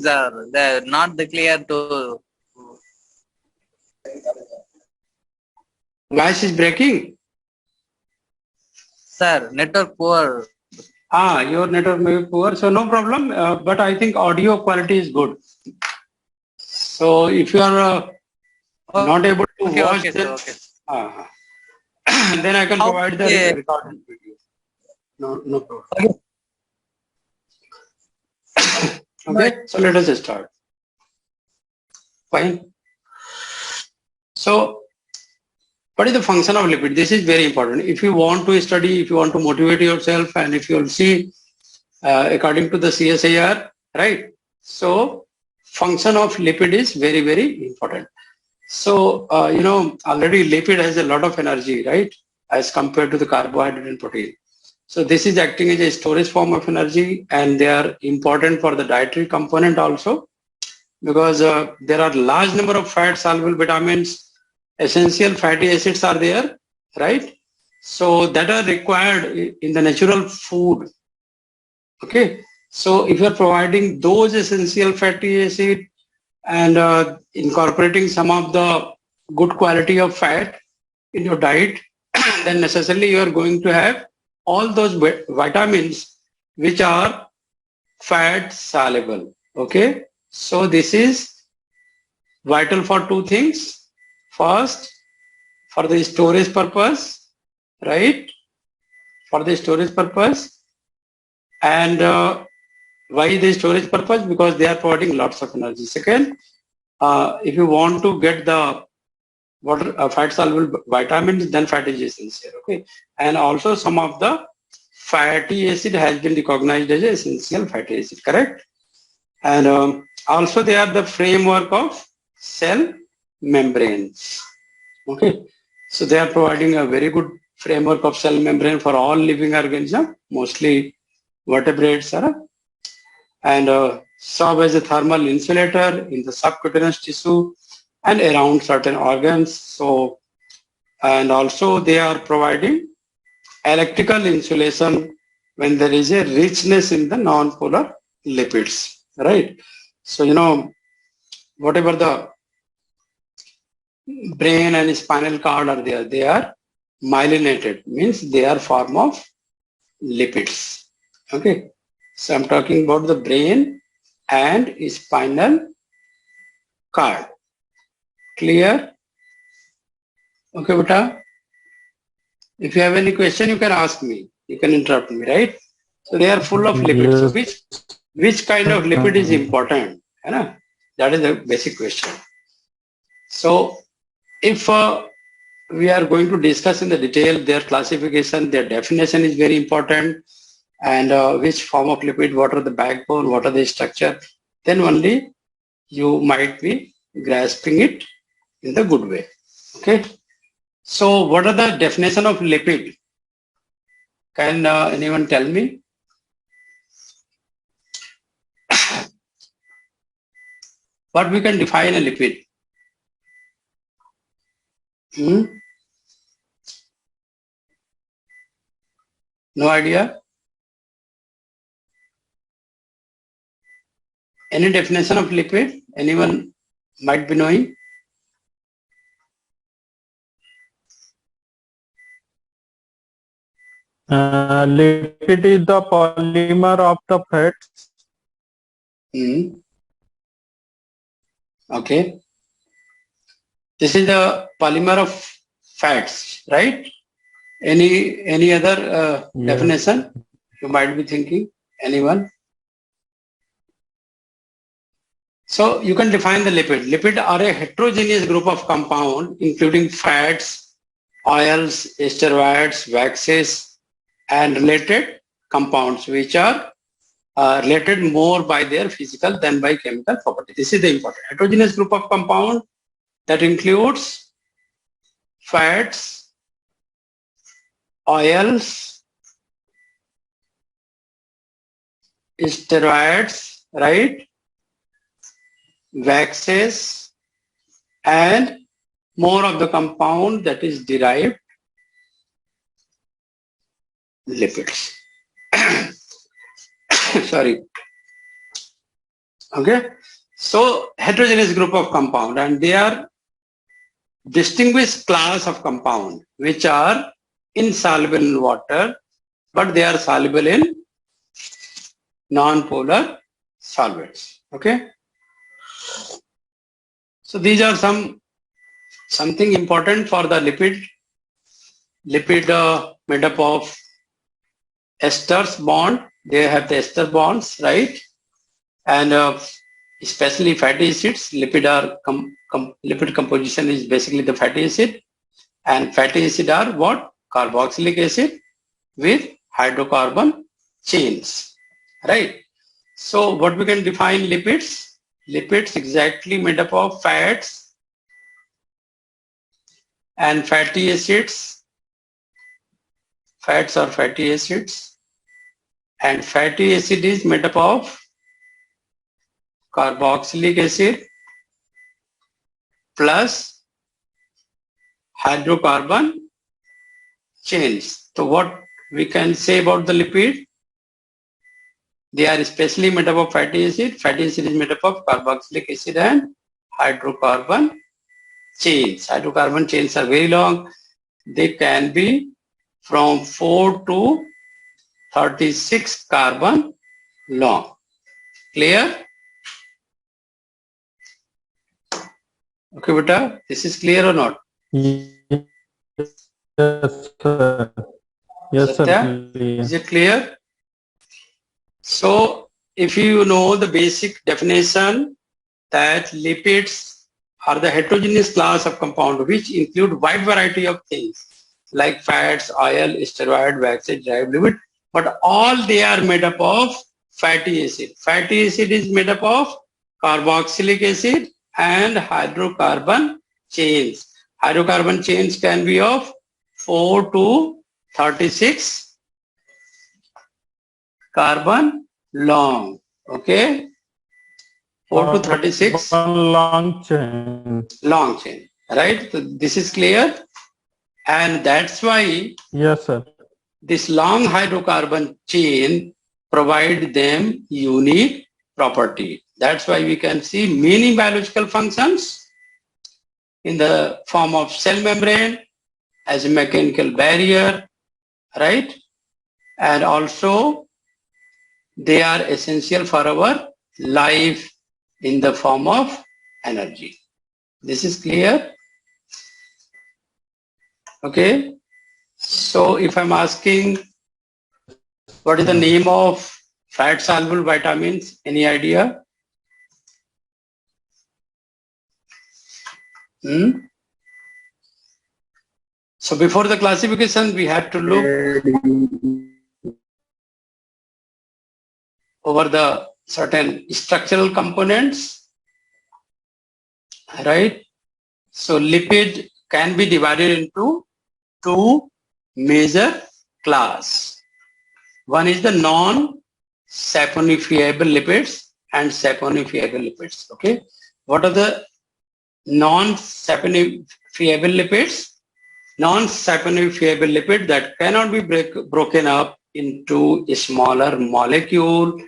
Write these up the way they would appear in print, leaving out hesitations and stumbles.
are they're not clear to. Voice is breaking. Sir, network poor. Your network may be poor, so no problem. But I think audio quality is good. So if you are not able to Okay, watch, okay, then, sir, okay. then I can How provide the they, recorded video. No problem. Okay, so let us start. Fine. So, what is the function of lipid? This is very important. If you want to study, if you want to motivate yourself, and if you will see, according to the CSIR, right? So, function of lipid is very, very important. So, already lipid has a lot of energy, right? As compared to the carbohydrate and protein. So this is acting as a storage form of energy, and they are important for the dietary component also, because there are large number of fat soluble vitamins, essential fatty acids are there, right? So that are required in the natural food. Okay. So if you are providing those essential fatty acid and incorporating some of the good quality of fat in your diet, then necessarily you are going to have all those vitamins which are fat soluble. Okay. So this is vital for two things. First, for the storage purpose, right? For the storage purpose. And why the storage purpose? Because they are providing lots of energy. Second, if you want to get the water fat soluble vitamins, then fat is essential. Okay. And also some of the fatty acid has been recognized as essential fatty acid, correct? And also they are the framework of cell membranes. Okay. So they are providing a very good framework of cell membrane for all living organisms, mostly vertebrates, and serve as a thermal insulator in the subcutaneous tissue and around certain organs. So, and also they are providing electrical insulation when there is a richness in the non-polar lipids, right? So, whatever the brain and spinal cord are there, they are myelinated, means they are form of lipids. Okay. So I'm talking about the brain and spinal cord. Clear? Okay, beta. If you have any question, you can ask me. You can interrupt me, right? So they are full of lipids. So which kind of lipid is important? That is the basic question. So if we are going to discuss in the detail their classification, their definition is very important, and which form of lipid, what are the backbone, what are the structure, then only you might be grasping it in the good way. Okay. So what are the definition of lipid? Can anyone tell me? What we can define a lipid? No idea? Any definition of lipid? Anyone might be knowing? Lipid is the polymer of the fats. Okay. This is the polymer of fats, right? Any other definition you might be thinking? Anyone? So you can define the lipid. Lipid are a heterogeneous group of compound including fats, oils, steroids, waxes, and related compounds which are related more by their physical than by chemical property. This is the important. Heterogeneous group of compound that includes fats, oils, steroids, right? Waxes, and more of the compound that is derived lipids. Sorry. Okay. So heterogeneous group of compound, and they are distinguished class of compound which are insoluble in water, but they are soluble in non-polar solvents. Okay. So these are something important for the lipid. Lipid made up of esters bond. They have the ester bonds, right? And especially fatty acids. Lipid composition is basically the fatty acid, and fatty acid are what? Carboxylic acid with hydrocarbon chains, right? So what we can define lipids? Lipids exactly made up of fats and fatty acids. Fats are fatty acids, and fatty acid is made up of carboxylic acid plus hydrocarbon chains. So what we can say about the lipid? They are especially made up of fatty acid. Fatty acid is made up of carboxylic acid and hydrocarbon chains. Hydrocarbon chains are very long. They can be from 4 to 36 carbon long. Clear? Okay, beta, this is clear or not? Yes, sir. Yes, sir. Satya, Clear. is it clear? So if you know the basic definition that lipids are the heterogeneous class of compound which include wide variety of things like fats, oil, steroid, waxy, derived lipid, but all they are made up of fatty acid. Fatty acid is made up of carboxylic acid and hydrocarbon chains. Hydrocarbon chains can be of 4 to 36 carbon long. Okay, 4 to 36 One long chain. long chain, right? So this is clear, and that's why Yes, sir. this long hydrocarbon chain provide them unique property. That's why we can see many biological functions in the form of cell membrane as a mechanical barrier, right? And also they are essential for our life in the form of energy. This is clear? Okay. So if I'm asking what is the name of fat soluble vitamins, any idea? So before the classification, we have to look over the certain structural components, right? So lipid can be divided into two major class. One is the non-saponifiable lipids and saponifiable lipids. Okay, what are the non-saponifiable lipids? Non-saponifiable lipid that cannot be broken up into a smaller molecule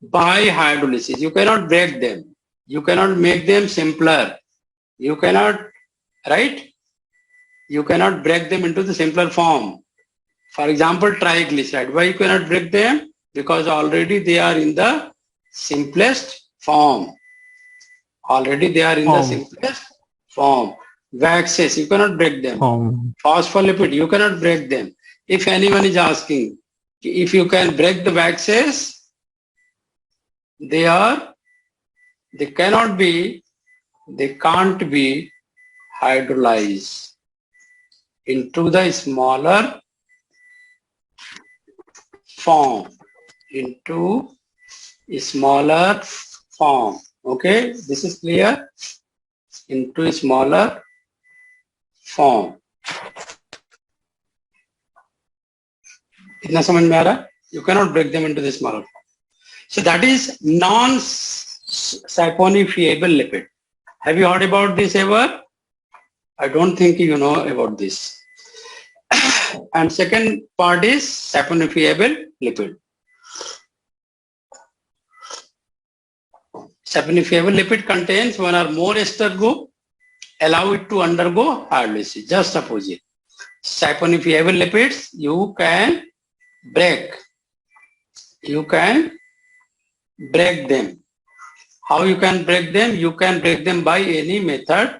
by hydrolysis. You cannot break them. You cannot make them simpler. You cannot, right? You cannot break them into the simpler form. For example, triglyceride. Why you cannot break them? Because already they are in the simplest form. Already they are in the simplest form. Waxes, you cannot break them. Phospholipid, you cannot break them. If anyone is asking if you can break the waxes, they can't be hydrolyzed into the smaller form, okay, this is clear, into a smaller form. इतना समझ में आ रहा है? You cannot break them into the smaller form. So that is non-saponifiable lipid. Have you heard about this ever? I don't think you know about this. And second part is saponifiable lipid. Saponifiable lipid contains one or more ester group, allow it to undergo hydrolysis. Just opposite. Saponifiable lipids, you can break. You can break them. How you can break them? You can break them by any method.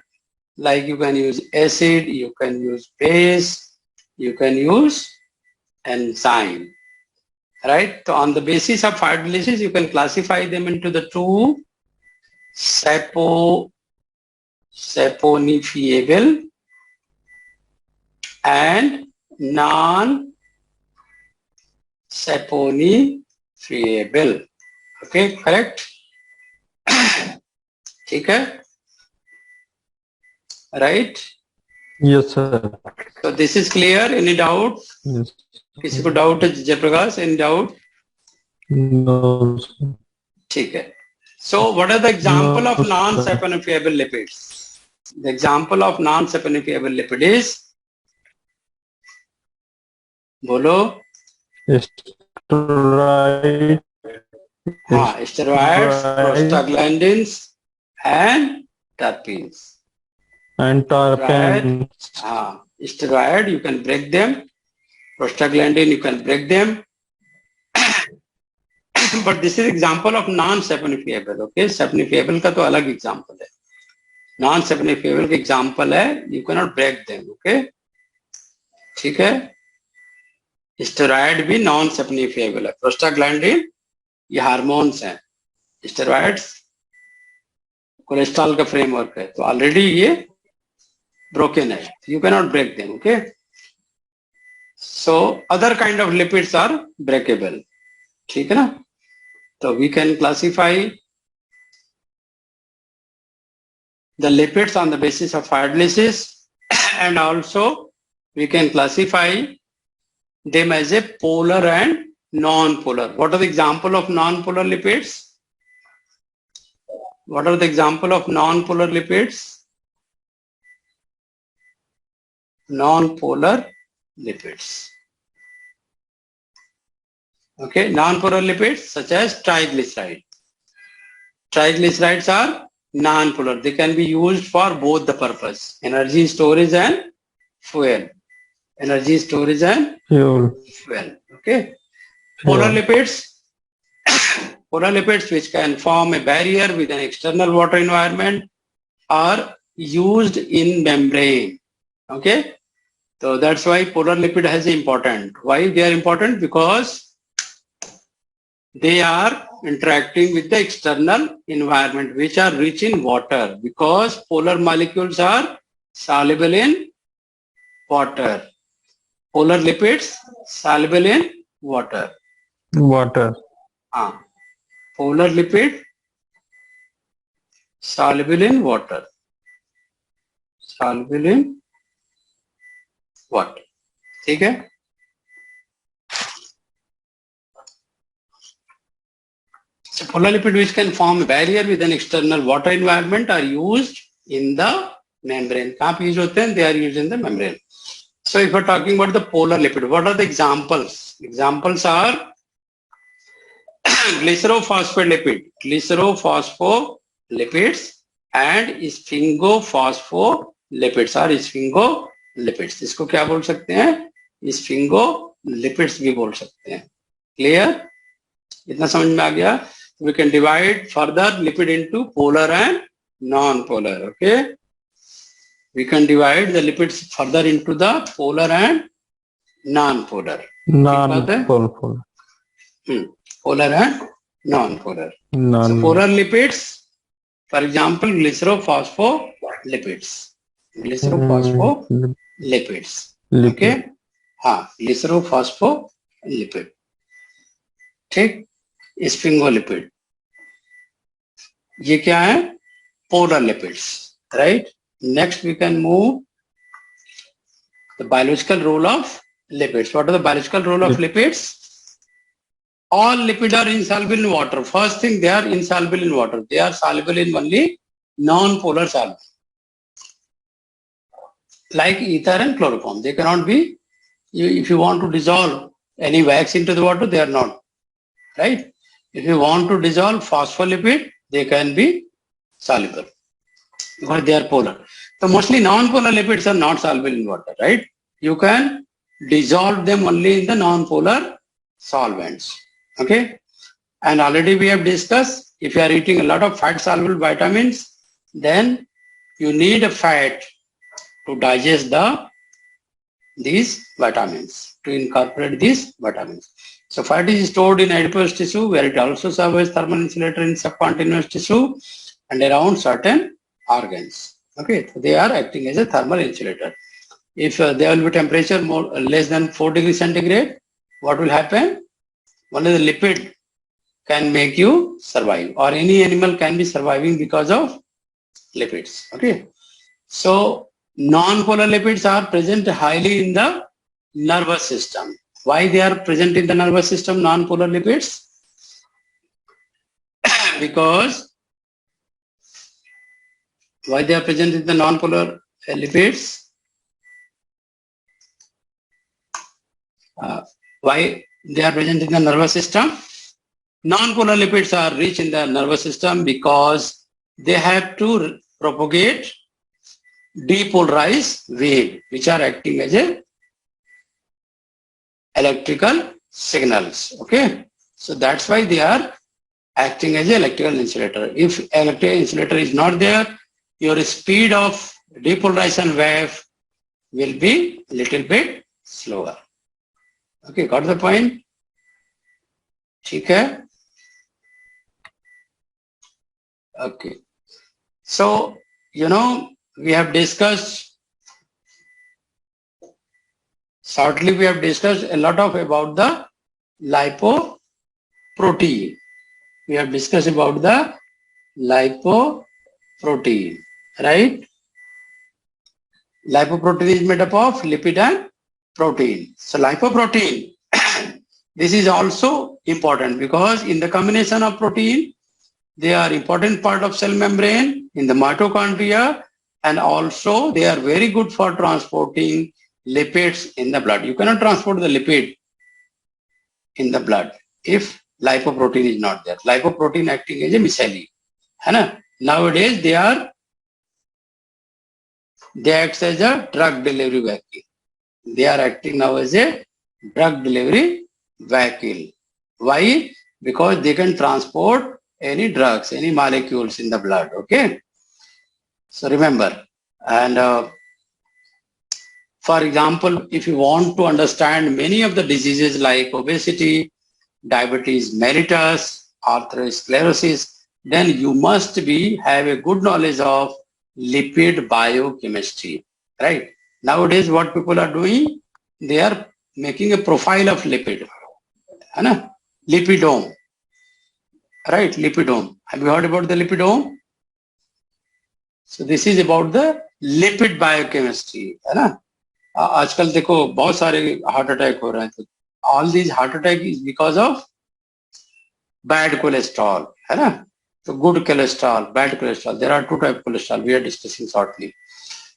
Like you can use acid, you can use base, you can use enzyme. Right? So on the basis of hydrolysis, you can classify them into the two saponifiable and non-saponifiable. Okay, correct? ठीक है? Right? Yes, sir. So this is clear. Any doubt? Yes. किसी को doubt है Jayaprakash? Any doubt? No, sir. ठीक है. So what are the example No, of sir. non-saponifiable lipids? The example of non-saponifiable lipid is, बोलो. Steroid. हाँ, steroids, prostaglandins, and terpenes. And terpenes. हाँ, steroid you can break them, prostaglandin you can break them, but this is example of non-saponifiable. Okay, saponifiable का तो अलग example है. Non-saponifiable का example है, you cannot break them. Okay, ठीक है. Steroid भी non-saponifiable है. Prostaglandin ये हार्मोन्स हैं. स्टेरॉइड्स कोलेस्ट्रॉल का फ्रेमवर्क है, तो ऑलरेडी ये ब्रोकन है. You can not break them. Okay, so other kind of lipids are breakable. ठीक है ना? तो we can classify the lipids on the basis of hydrolysis and also we can classify them as a polar and non-polar. What are the example of non-polar lipids? What are the example of non-polar lipids? Non-polar lipids. Okay, non-polar lipids such as triglyceride. Triglycerides are non-polar. They can be used for both the purpose, energy storage and fuel. Energy storage and fuel. Okay. Polar lipids, polar lipids which can form a barrier with an external water environment are used in membrane. Okay. So that's why polar lipid has important. Why they are important? Because they are interacting with the external environment which are rich in water, because polar molecules are soluble in water. Polar lipids soluble in water. Water. Polar lipid soluble in water. Soluble in water. ठीक है? So polar lipid which can form a barrier with an external water environment are used in the membrane. कहाँ पे use होते हैं? They are used in the membrane. So if we're talking about the polar lipid, what are the examples? Examples are glycerophospholipids and sphingolipids or sphingolipids. इसको क्या बोल सकते हैं? Sphingolipids भी बोल सकते हैं. Clear? इतना समझ में आ गया? We can divide further lipid into polar and non-polar. Okay? We can divide the lipids further into the polar and non-polar. Non-polar. Polar and non-polar. So polar lipids, for example, glycerophospholipids. Okay? Glycerophospholipid. ठीक? Sphingolipid. ये क्या है? Polar lipids. Right? Next, we can move the biological role of lipids. What are the biological role of lipids? All lipids are insoluble in water. First thing, they are insoluble in water. They are soluble in only non-polar solvents, like ether and chloroform. They cannot be, if you want to dissolve any wax into the water, they are not. Right? If you want to dissolve phospholipid, they can be soluble because they are polar. So mostly non-polar lipids are not soluble in water, right? You can dissolve them only in the non-polar solvents. Okay. And already we have discussed, if you are eating a lot of fat-soluble vitamins, then you need a fat to digest these vitamins, to incorporate these vitamins. So fat is stored in adipose tissue where it also serves as thermal insulator in subcontinuous tissue and around certain organs. Okay, so they are acting as a thermal insulator. If there will be temperature less than 4 degrees centigrade, what will happen? Only the lipid can make you survive, or any animal can be surviving because of lipids. Okay, so non-polar lipids are present highly in the nervous system. Why they are present in the nervous system, non-polar lipids? Because why they are present in the non-polar lipids? Why they are present in the nervous system? Non-polar lipids are rich in the nervous system because they have to propagate depolarized wave, which are acting as a electrical signals. Okay, so that's why they are acting as an electrical insulator. If electrical insulator is not there, your speed of depolarization wave will be a little bit slower. Okay, got the point? Okay. Okay. So, we have discussed, shortly we have discussed a lot about the lipoprotein. We have discussed about the lipoprotein, right? Lipoprotein is made up of lipid and protein. So lipoprotein, this is also important because in the combination of protein, they are important part of cell membrane in the mitochondria, and also they are very good for transporting lipids in the blood. You cannot transport the lipid in the blood if lipoprotein is not there. Lipoprotein acting as a micelle. Nowadays they act as a drug delivery vehicle. They are acting now as a drug delivery vehicle. Why? Because they can transport any drugs, any molecules in the blood. Okay. So remember, and for example, if you want to understand many of the diseases like obesity, diabetes mellitus, atherosclerosis, then you must have a good knowledge of lipid biochemistry, right? Nowadays, what people are doing, they are making a profile of lipid, lipidome, right? Lipidome. Have you heard about the lipidome? So this is about the lipid biochemistry, है ना? आजकल देखो बहुत सारे heart attack हो रहे हैं, तो all these heart attack is because of bad cholesterol, है ना? So good cholesterol, bad cholesterol. There are two types of cholesterol. We are discussing shortly.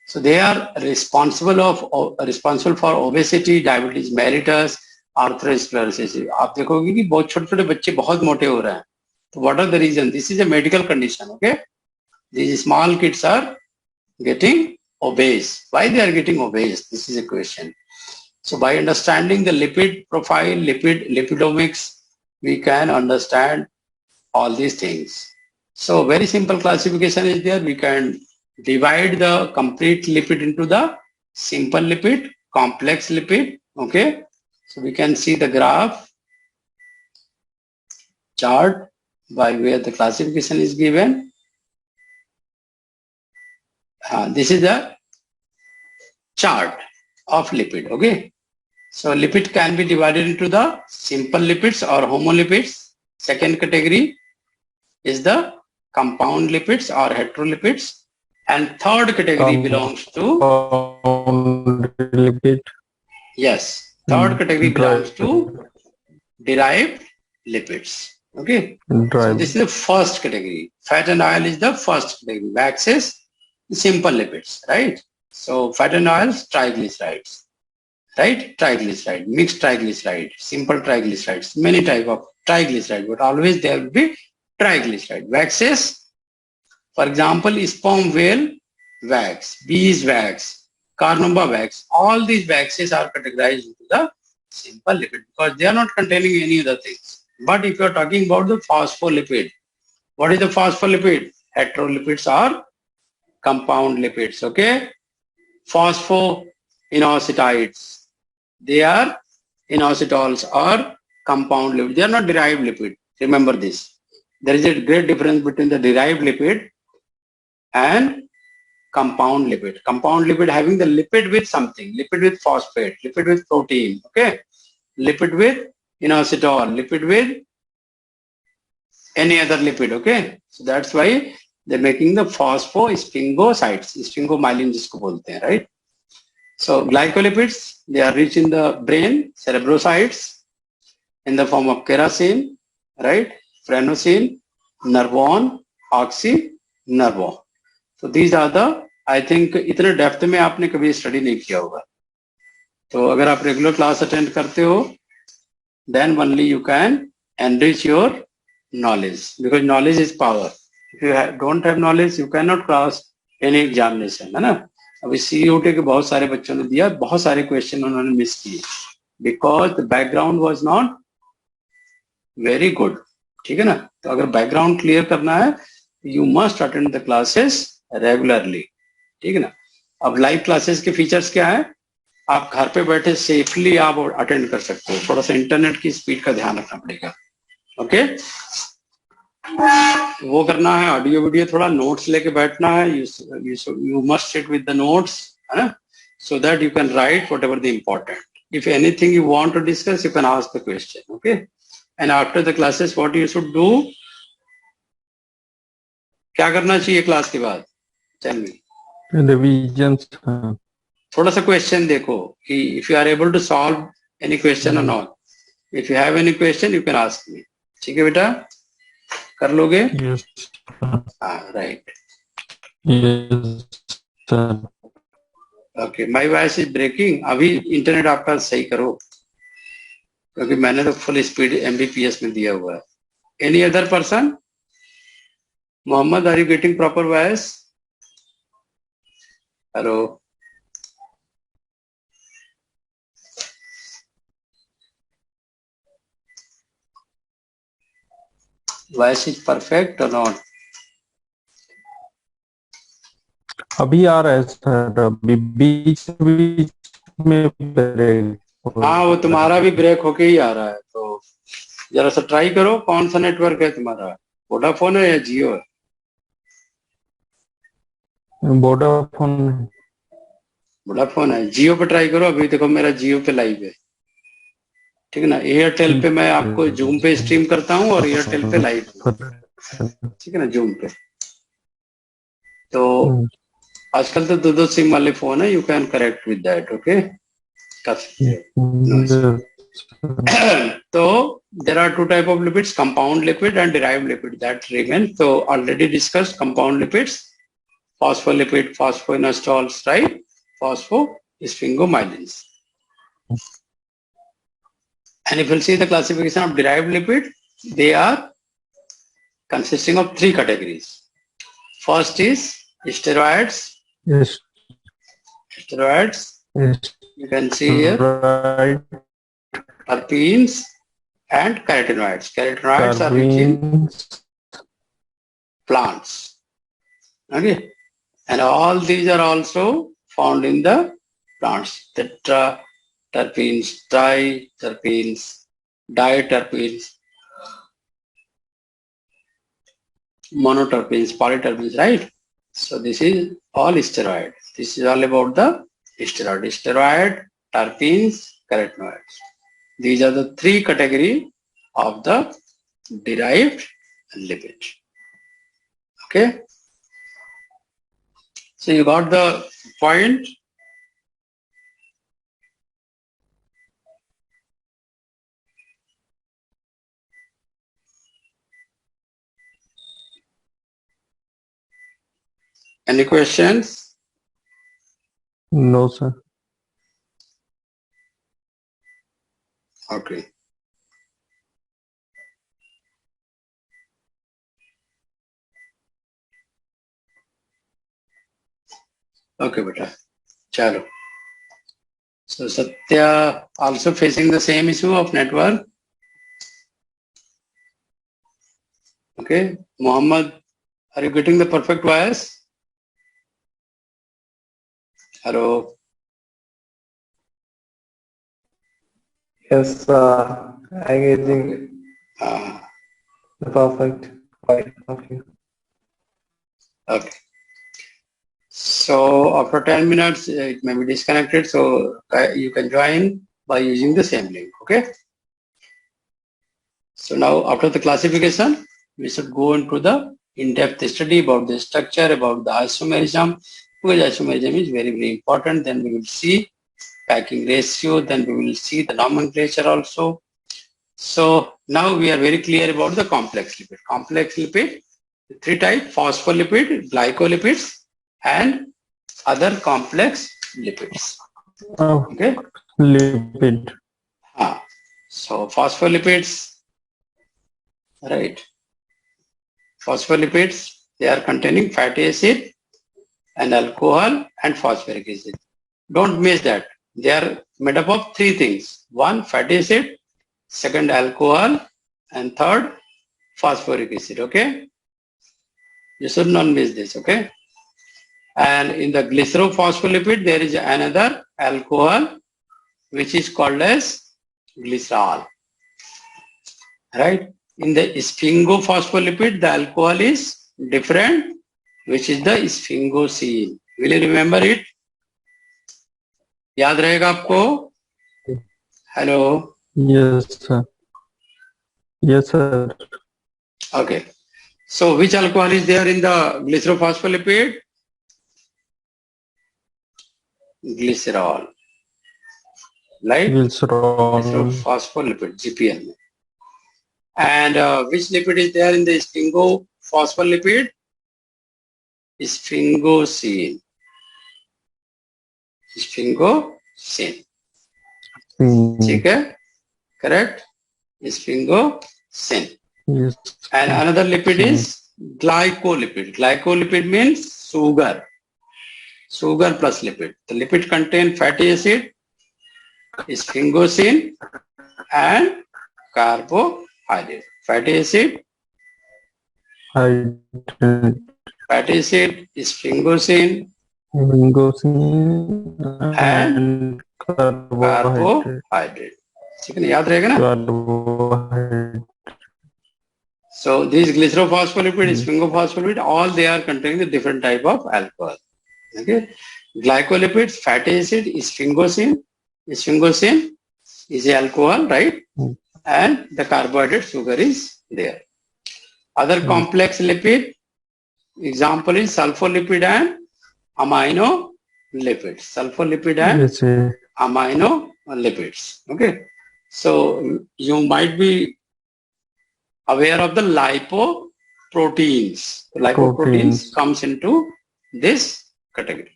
So they are responsible for obesity, diabetes mellitus, atherosclerosis. आप देखोगे कि बहुत छोटे-छोटे बच्चे बहुत मोटे हो रहे हैं. So what are the reasons? This is a medical condition. Okay, these small kids are getting obese. Why they are getting obese? This is a question. So by understanding the lipid profile, lipidomics, we can understand all these things. So very simple classification is there. We can divide the complete lipid into the simple lipid, complex lipid. Okay. So we can see the graph chart by where the classification is given. This is the chart of lipid. Okay. So lipid can be divided into the simple lipids or homolipids. Second category is the compound lipids or heterolipids. And third category belongs to lipid. Yes. Third category belongs to derived lipids. Okay. So this is the first category. Fat and oil is the first category. Wax is simple lipids, right? So fat and oils, triglycerides, right? Triglyceride, mixed triglyceride, simple triglycerides, many type of triglyceride, but always there will be triglyceride. Waxes, for example, sperm whale wax, bees wax, carnauba wax. All these waxes are categorized into the simple lipid because they are not containing any other things. But if you are talking about the phospholipid, what is the phospholipid? Heterolipids are compound lipids. Okay, phosphoinositides, they are inositols or compound lipid. They are not derived lipid. Remember this. There is a great difference between the derived lipid and compound lipid. Compound lipid having the lipid with something, lipid with phosphate, lipid with protein, okay? Lipid with inositol, lipid with any other lipid, okay? So that's why they're making the phosphosphingosides, sphingomyelin जिसको बोलते हैं, right? So glycolipids, they are rich in the brain, cerebrosides, in the form of kerosene, right? Phrenosine, nervon, oxynervon. So these are the, I think इतने depth में आपने कभी study नहीं किया होगा. तो अगर आप रेगुलर क्लास अटेंड करते हो, then only you can enrich your knowledge because knowledge is power. If you don't have knowledge, you cannot cross any examination, है ना? अभी CUT के बहुत सारे बच्चों ने दिया, बहुत सारे क्वेश्चन उन्होंने मिस किए because the background was not very good. ठीक है ना? तो अगर बैकग्राउंड क्लियर करना है, you must attend the classes regularly. ठीक है ना? अब लाइव क्लासेस के फीचर्स क्या है? आप घर पे बैठे सेफली आप अटेंड कर सकते हो. थोड़ा सा इंटरनेट की स्पीड का ध्यान रखना पड़ेगा. ओके, वो करना है. ऑडियो वीडियो थोड़ा नोट्स लेके बैठना है. You must sit with the notes, है ना, so that you can write whatever the important. If anything you want to discuss, you can ask the question. Okay, and after the classes what you should do, क्या करना चाहिए class के बाद? Tell me. Revision. थोड़ा सा question देखो कि if you are able to solve any question और not. If you have any question you can ask me. ठीक है बेटा, कर लोगे? Yes right. Yes. Okay, my voice is breaking. अभी इंटरनेट आपका सही करो क्योंकि मैंने तो फुल स्पीड एमबीपीएस में दिया हुआ है. Any other person? Mohammad, are you getting proper voice? Hello. Voice is perfect और नॉट? अभी आ रहा है सर, अभी बीच बीच में ब्रेक. हाँ, वो तुम्हारा भी ब्रेक होके ही आ रहा है. तो जरा सा ट्राई करो. कौन सा नेटवर्क है तुम्हारा? वोडाफोन है या जियो है? वोडाफोन. वोडाफोन है. जियो पे ट्राई करो. अभी देखो मेरा जियो पे लाइव है. ठीक है ना? एयरटेल पे मैं आपको जूम पे स्ट्रीम करता हूँ और एयरटेल पे लाइव. ठीक है ना, जूम पे. तो आजकल तो दो सिम वाले फोन है. You can correct with that. Okay, तो there are two type of lipids, compound lipid and derived lipid that remain. So already discussed compound lipids, phospholipid, phosphoinostols, right? Phosphosphingomyelins. And if you'll see the classification of derived lipid, they are consisting of three categories. First is steroids. Yes. Steroids. Yes. You can see here. Right. Terpenes and carotenoids. Carotenoids are rich in plants. Okay, and all these are also found in the plants. Tetraterpenes, diterpenes, diterpenes, monoterpenes, polyterpenes, right? So this is all steroid. This is all about the steroid. Steroid, terpenes, carotenoids. These are the three categories of the derived lipid. Okay. So you got the point. Any questions? No, sir. Okay. Okay, beta. Chalo. So Satya also facing the same issue of network. Okay. Muhammad, are you getting the perfect voice? Hello. Yes, I'm getting Uh, the perfect voice of you. okay. So after 10 minutes, it may be disconnected. So you can join by using the same link. Okay. So now after the classification, we should go into the in-depth study about the structure, about the isomerism, because isomerism is very, very important. Then we will see packing ratio, then we will see the nomenclature also. So now we are very clear about the complex lipid. Complex lipid, three types: phospholipid, glycolipids, and other complex lipids. Okay. Lipid. So phospholipids, right? Phospholipids, they are containing fatty acid and alcohol and phosphoric acid. Don't miss that. They are made up of three things. One, fatty acid, second, alcohol, and third, phosphoric acid. Okay. You should not miss this. Okay. And in the glycerophospholipid, there is another alcohol which is called as glycerol. Right? In the sphingophospholipid, the alcohol is different, which is the sphingosine. Will you remember it? याद रहेगा आपको? Hello. Yes, sir. Yes, sir. Okay. So which alcohol is there in the glycerophospholipid? Glycerol. Right? Glycerol. Glycerophospholipid, GPL. And which lipid is there in the sphingophospholipid? Sphingosine. Sphingosine. ठीक है? Correct? Sphingosine. Yes. And another lipid is glycolipid. Glycolipid means sugar. Sugar plus lipid. The lipid contain fatty acid, sphingosine, and carbohydrate. Fatty acid, Hydrate. fatty acid, sphingosine, and carbohydrate. ठीक है ना? याद रहेगा ना? Carbohydrate. So these glycerophospholipid, sphingophospholipid, all they are containing the different type of alcohol. Okay. Glycolipids, fatty acid, sphingosine. Sphingosine is the alcohol, right? And the carbohydrate sugar is there. Other complex lipid, example is sulfolipid and amino lipids. Sulfolipid and Yes, sir. amino lipids. Okay. So you might be aware of the lipoproteins. Lipoproteins comes into this category.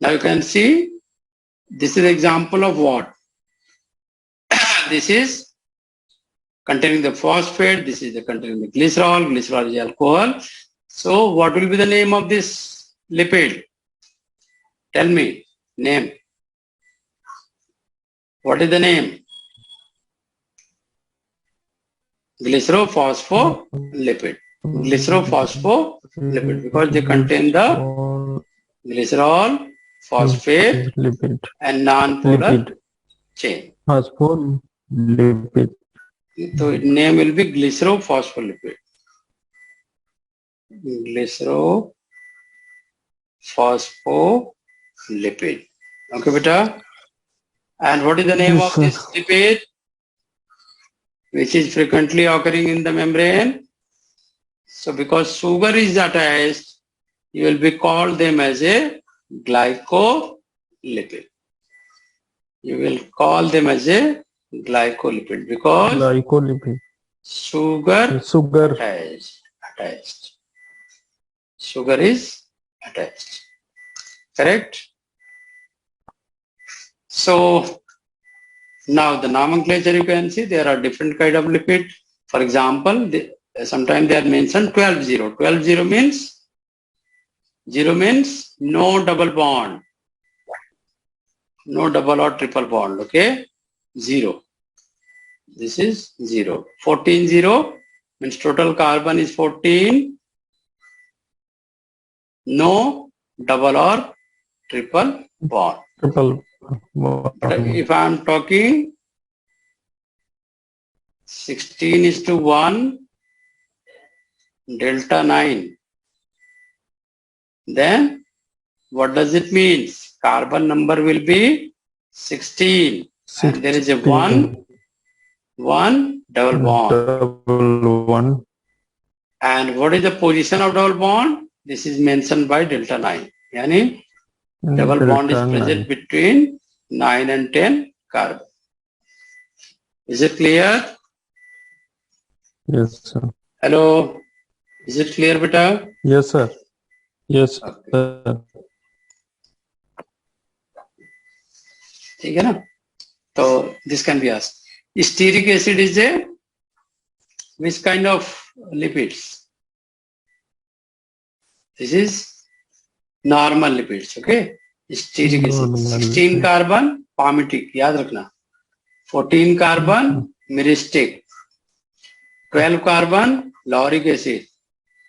Now you can see this is example of what? This is containing the phosphate. This is containing the glycerol. Glycerol is alcohol. So what will be the name of this lipid? Tell me, name. What is the name? Glycerophospholipid. Glycerophospholipid, because they contain the glycerol, phosphate, lipid, and non-polar lipid, chain. phospholipid. So its name will be glycerophospholipid. Glycerophospholipid. Okay, beta. And what is the name of this lipid, which is frequently occurring in the membrane? So because sugar is attached, you will be called them as a glycolipid. You will call them as a glycolipid because sugar attached. Sugar is attached. Correct? So now the nomenclature you can see there are different kind of lipid. For example, sometimes they are mentioned 12-0. 12-0 means Zero means no double bond, no double or triple bond. Okay, zero. This is 0. 14 0 means total carbon is 14. No double or triple bond. Triple But bond. if I am talking 16:1 delta 9, then what does it mean? Carbon number will be 16 and there is a 1 double bond. Double one. And what is the position of double bond? This is mentioned by delta 9. Yani double bond is present between 9 and 10 carbon. Is it clear? Yes, sir. Hello? Is it clear, beta? Yes, sir. Yes, sir. ठीक है ना? तो this can be asked. Stearic acid is a which kind of lipids? This is normal lipids. Okay? Stearic acid. 16 carbon palmitic. याद रखना. 14 carbon myristic. 12 carbon lauric acid.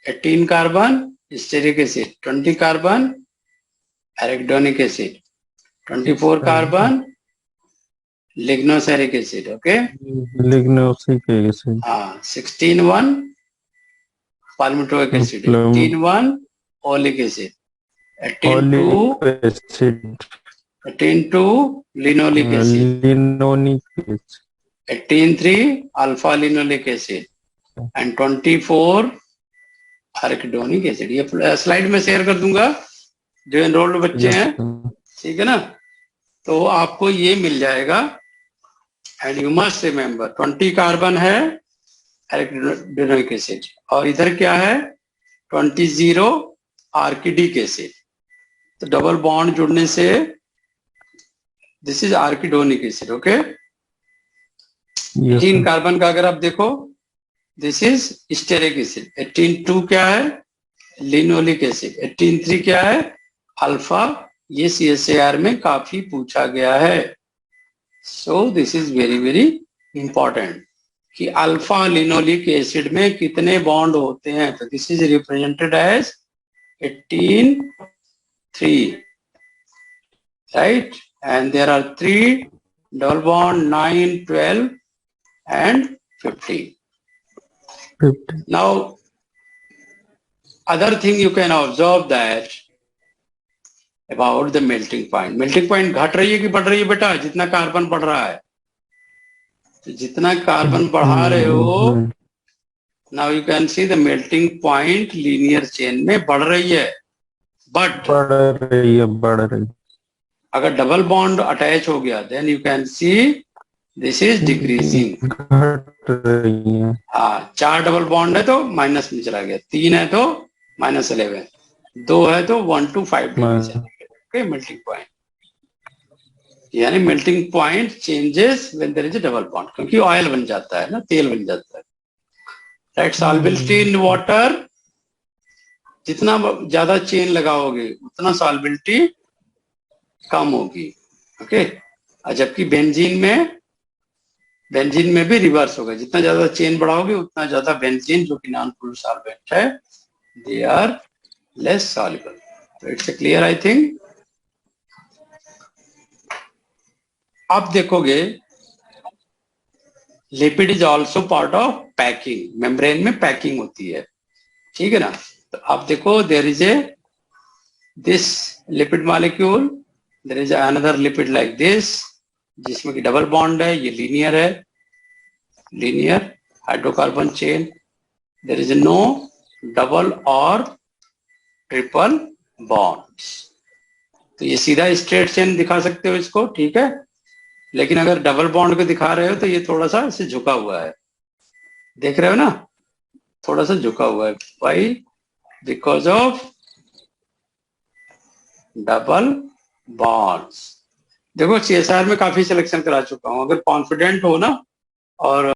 18 carbon stearic acid. 20 carbon arachidonic acid. 24 carbon lignoceric acid. Okay? Lignoceric acid. 16 palmitoic acid. 18 oleic acid. 18 linoleic acid. Linoleic acid. 18 alpha linoleic acid. And 24 arachidonic acid. ये slide में share कर दूंगा जो enrolled बच्चे हैं, ठीक है ना? तो आपको ये मिल जाएगा. And you must remember 20 carbon है arachidonic acid और इधर क्या है 20 arachidonic acid. तो डबल बॉन्ड जुड़ने से this is arachidonic acid. Okay, 18 carbon का अगर आप देखो दिस इज स्टेरिक एसिड. 18 क्या है लिनोलिक एसिड. 18 क्या है अल्फा. ये CSAR में काफी पूछा गया है. So this is very very important कि अल्फा लिनोलिक एसिड में कितने बॉन्ड होते हैं. तो this is represented as 18 right. And there are 3 double bond 9 12 and 15. Now other thing you can observe that about the melting point. Melting point घट रही है कि बढ़ रही है बेटा जितना कार्बन बढ़ रहा है. तो जितना कार्बन बढ़ा रहे हो now you can see the melting point linear chain में बढ़ रही है. But बढ़ रही अगर डबल बॉन्ड अटैच हो गया then you can see this is decreasing. हाँ, 4 डबल बॉन्ड है तो माइनस में चला गया. 3 है तो -11. 2 है तो 1 to 5 degree. Okay, melting point यानी melting point changes when there is a double bond क्योंकि ऑयल बन जाता है ना, तेल बन जाता है. राइट. सॉल्बिलिटी इन वाटर जितना ज्यादा चेन लगाओगे उतना सॉल्बिलिटी कम होगी. ओके, जबकि बेंजीन में भी रिवर्स होगा. जितना ज्यादा चेन बढ़ाओगे उतना ज्यादा बेंजीन जो कि नॉन पोलर सॉल्वेंट है दे आर लेस सॉल्युबल. तो इट्स क्लियर आई थिंक. अब देखोगे lipid is also part of packing. Membrane में पैकिंग होती है, ठीक है ना. तो आप देखो there is a this lipid molecule, there is another lipid like this जिसमें कि डबल बॉन्ड है. ये लीनियर है, linear hydrocarbon chain. There is no double और ट्रिपल बॉन्ड्स. तो ये सीधा स्ट्रेट चेन दिखा सकते हो इसको, ठीक है. लेकिन अगर डबल बॉन्ड को दिखा रहे हो तो ये थोड़ा सा इसे झुका हुआ है. देख रहे हो ना, थोड़ा सा झुका हुआ है. Why? Because of double bonds. देखो CSR में काफी सिलेक्शन करा चुका हूं. अगर कॉन्फिडेंट हो ना और